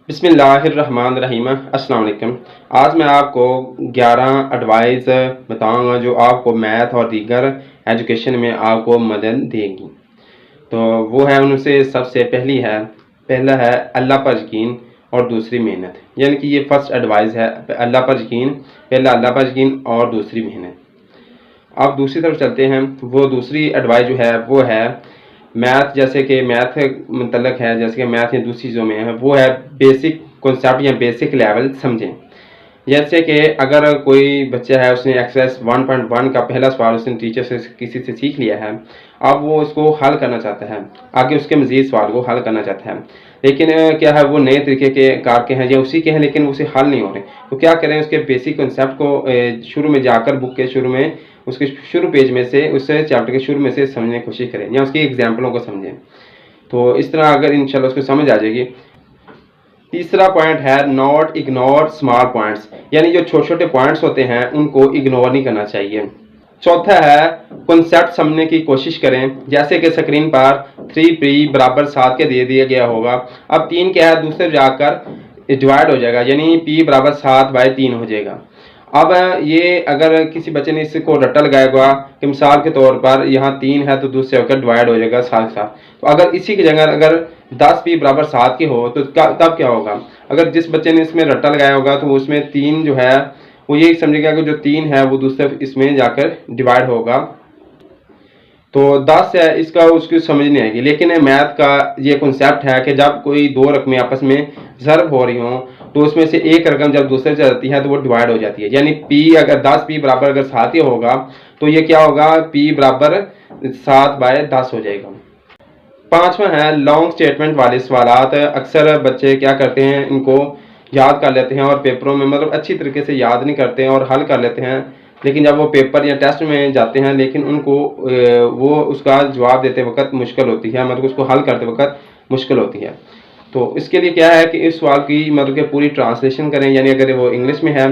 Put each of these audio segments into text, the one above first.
बिस्मिल्लाहिर्रहमानिर्रहीम। अस्सलाम वालेकुम। आज मैं आपको 11 एडवाइस बताऊंगा जो आपको मैथ और दीगर एजुकेशन में आपको मदद देगी। तो वो है उनसे सबसे पहला है अल्लाह पर यकीन और दूसरी मेहनत। यानी कि ये फर्स्ट एडवाइस है, अल्लाह पर यकीन, पहला अल्लाह पर यकीन और दूसरी मेहनत। अब दूसरी तरफ चलते हैं। वो दूसरी एडवाइस जो है वो है मैथ, जैसे कि मैथ मतलब है, जैसे कि मैथ या दूसरी चीज़ों में है, वो है बेसिक कॉन्सेप्ट या बेसिक लेवल समझें। जैसे कि अगर कोई बच्चा है, उसने एक्सरसाइज 1.1 का पहला सवाल उसने टीचर से किसी से सीख लिया है, अब वो उसको हल करना चाहता है, आगे उसके मज़ीद सवाल को हल करना चाहता है, लेकिन क्या है वो नए तरीके के कार के हैं या उसी के हैं लेकिन उसे हल नहीं हो रहे। तो क्या करें, उसके बेसिक कॉन्सेप्ट को शुरू में जाकर बुक के शुरू में उसके शुरू पेज में से उससे चैप्टर के शुरू में से समझने की कोशिश करें या उसकी एग्जाम्पलों को समझें। तो इस तरह अगर इंशाल्लाह उसको समझ आ जाएगी। तीसरा पॉइंट है नॉट इग्नोर स्मॉल पॉइंट्स, यानी जो छोटे छोटे पॉइंट्स होते हैं उनको इग्नोर नहीं करना चाहिए। चौथा है कॉन्सेप्ट समझने की कोशिश करें। जैसे कि स्क्रीन पर 3p बराबर 7 के दे दिया गया होगा, अब 3 क्या है दूसरे जाकर डिवाइड हो जाएगा, यानी p बराबर 7/3 हो जाएगा। अब ये अगर किसी बच्चे ने इसको रट्टा लगाया हुआ कि मिसाल के तौर पर यहाँ 3 है तो दूसरे होकर डिवाइड हो जाएगा 7 के साथ, तो अगर इसी की जगह अगर 10p बराबर 7 की हो तो तब क्या होगा। अगर जिस बच्चे ने इसमें रट्टा लगाया होगा तो उसमें 3 जो है वो यही समझेगा कि जो 3 है वो दूसरे इसमें जाकर डिवाइड होगा, तो 10 है इसका उसकी समझ नहीं आएगी। लेकिन मैथ का ये कॉन्सेप्ट है कि जब कोई दो रकमें आपस में ज़र्ब हो रही हों तो उसमें से एक रकम जब दूसरे से जाती है तो वो डिवाइड हो जाती है, यानी p अगर 10p बराबर अगर 7 ही होगा तो ये क्या होगा, p बराबर 7/10 हो जाएगा। पांचवा है लॉन्ग स्टेटमेंट वाले सवालात। अक्सर बच्चे क्या करते हैं, इनको याद कर लेते हैं और पेपरों में मतलब अच्छी तरीके से याद नहीं करते हैं और हल कर लेते हैं, लेकिन जब वो पेपर या टेस्ट में जाते हैं लेकिन उनको वो उसका जवाब देते वक्त मुश्किल होती है, मतलब उसको हल करते वक्त मुश्किल होती है। तो इसके लिए क्या है कि इस सवाल की मतलब कि पूरी ट्रांसलेशन करें, यानी अगर वो इंग्लिश में है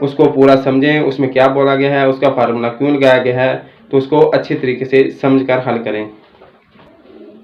उसको पूरा समझें, उसमें क्या बोला गया है, उसका फार्मूला क्यों लगाया गया है, तो उसको अच्छी तरीके से समझ कर हल करें।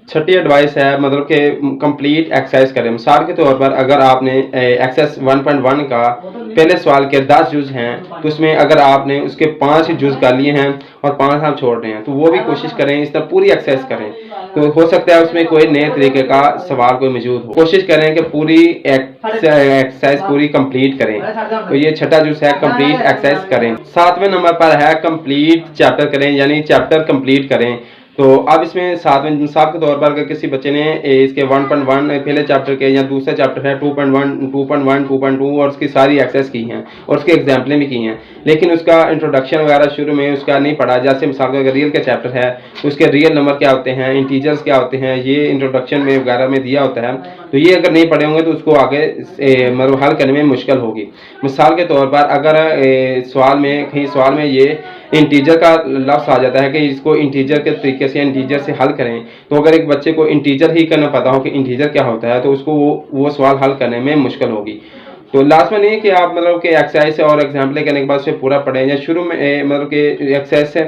छठी एडवाइस है मतलब कि कंप्लीट एक्सरसाइज करें। मिसाल के तौर पर अगर आपने एक्सरसाइज 1.1 का पहले सवाल के 10 जुज हैं तो उसमें अगर आपने उसके 5 जुज कर लिए हैं और 5 आप छोड़ रहे हैं तो वो भी कोशिश करें इस तरह पूरी एक्सरसाइज करें, तो हो सकता है उसमें कोई नए तरीके का सवाल कोई मौजूद हो। कोशिश करें कि पूरी एक्सरसाइज पूरी कंप्लीट करें। तो ये छठा जुज है कंप्लीट एक्सरसाइज करें। 7वें नंबर पर है कंप्लीट चैप्टर करें, यानी चैप्टर कंप्लीट करें। तो अब इसमें 7वें मिसाल के तौर पर अगर किसी बच्चे ने इसके 1.1 पहले चैप्टर के या दूसरा चैप्टर है 2.1, 2.1, 2.2 और उसकी सारी एक्सेस की हैं और उसकी एग्जाम्पलें भी की हैं, लेकिन उसका इंट्रोडक्शन वगैरह शुरू में उसका नहीं पढ़ा। जैसे मिसाल का अगर रियल का चैप्टर है तो उसके रियल नंबर क्या होते हैं, इंटीजर्स क्या होते हैं, ये इंट्रोडक्शन में वगैरह में दिया होता है, तो ये अगर नहीं पढ़े होंगे तो उसको आगे मतलब हल करने में मुश्किल होगी। मिसाल के तौर पर अगर सवाल में कहीं सवाल में ये इंटीजर का लफ्ज़ आ जाता है कि इसको इंटीजर के तरीके से इंटीजर से हल करें, तो अगर एक बच्चे को इंटीजर ही करना पता हो कि इंटीजर क्या होता है तो उसको वो सवाल हल करने में मुश्किल होगी। तो लास्ट में नहीं कि आप मतलब कि एक्सरसाइज और एग्जाम्पल करने के बाद उसे पूरा पढ़ें या शुरू में मतलब कि एक्सरसाइज से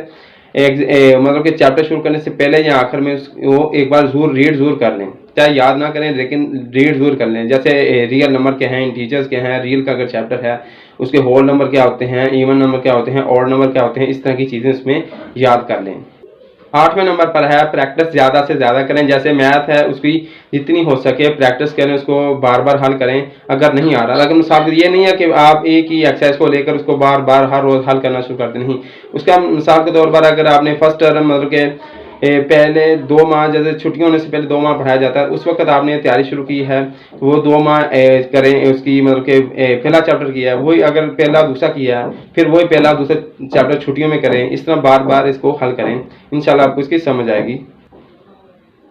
मतलब कि चैप्टर शुरू करने से पहले या आखिर में वो एक बार रीड जरूर कर लें, चाहे याद ना करें लेकिन रीड जरूर कर लें। जैसे रियल नंबर क्या हैं, इंटीजर्स क्या हैं, रियल का अगर चैप्टर है उसके होल नंबर क्या होते हैं, इवन नंबर क्या होते हैं, ऑड नंबर क्या होते हैं, इस तरह की चीज़ें उसमें याद कर लें। 8वें नंबर पर है प्रैक्टिस ज़्यादा से ज़्यादा करें। जैसे मैथ है उसकी जितनी हो सके प्रैक्टिस करें, उसको बार बार हल करें अगर नहीं आ रहा। लेकिन मिसाल ये नहीं है कि आप एक ही एक्सरसाइज को लेकर उसको बार बार हर रोज़ हल करना शुरू करते नहीं। उसका मिसाल के तौर पर अगर आपने फर्स्ट टर्म मतलब के पहले 2 माह जैसे छुट्टियों होने से पहले 2 माह पढ़ाया जाता है, उस वक्त आपने तैयारी शुरू की है तो वो 2 माह करें उसकी मतलब कि पहला चैप्टर किया है वही अगर पहला दूसरा किया है फिर वही पहला दूसरा चैप्टर छुट्टियों में करें, इस तरह बार बार इसको हल करें, इंशाल्लाह आपको इसकी समझ आएगी।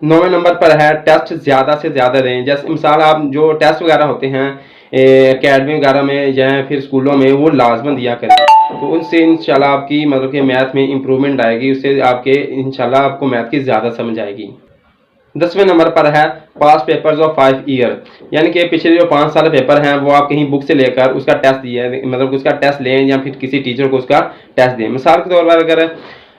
9वें नंबर पर है टेस्ट ज़्यादा से ज़्यादा दें। जैसे मिसाल आप जो टेस्ट वगैरह होते हैं एकेडमी वगैरह में या फिर स्कूलों में वो लाजमन दिया करें, तो उनसे इंशाल्लाह आपकी मतलब कि मैथ में इम्प्रूवमेंट आएगी, उससे आपके इंशाल्लाह आपको मैथ की ज़्यादा समझ आएगी। 10वें नंबर पर है पास पेपर्स ऑफ 5 ईयर, यानी कि पिछले जो 5 साल पेपर हैं वो आप कहीं बुक से लेकर उसका टेस्ट दिए मतलब उसका टेस्ट लें या फिर किसी टीचर को उसका टेस्ट दें। मिसाल के तौर पर अगर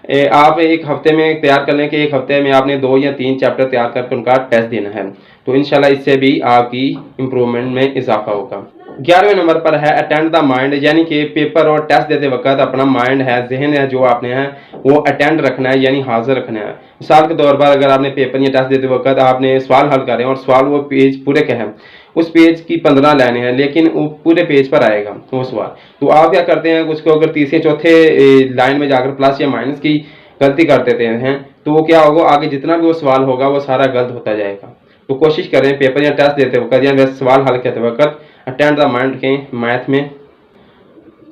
आप एक हफ्ते में तैयार कर लें कि एक हफ्ते में आपने 2 या 3 चैप्टर तैयार करके उनका टेस्ट देना है, तो इंशाल्लाह इससे भी आपकी इम्प्रूवमेंट में इजाफा होगा। 11वें नंबर पर है अटेंड द माइंड, यानी कि पेपर और टेस्ट देते वक्त अपना माइंड है, जहन है, जो आपने है वो अटेंड रखना है, यानी हाजिर रखना है। मिसाल के तौर पर अगर आपने पेपर या टेस्ट देते वक्त आपने सवाल हल करे और सवाल वो पेज पूरे के हैं, उस पेज की 15 लाइनें हैं, लेकिन वो पूरे पेज पर आएगा वो सवाल, तो आप क्या करते हैं, उसको अगर तीसरे चौथे लाइन में जाकर प्लस या माइनस की गलती कर देते हैं, तो वो क्या होगा, आगे जितना भी वो सवाल होगा वो सारा गलत होता जाएगा। तो कोशिश करें पेपर या टेस्ट देते वक्त या वैसे सवाल हल करते वक्त अटेंड द माइंड के मैथ में।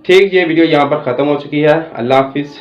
ठीक, ये वीडियो यहाँ पर ख़त्म हो चुकी है। अल्लाह हाफिज़।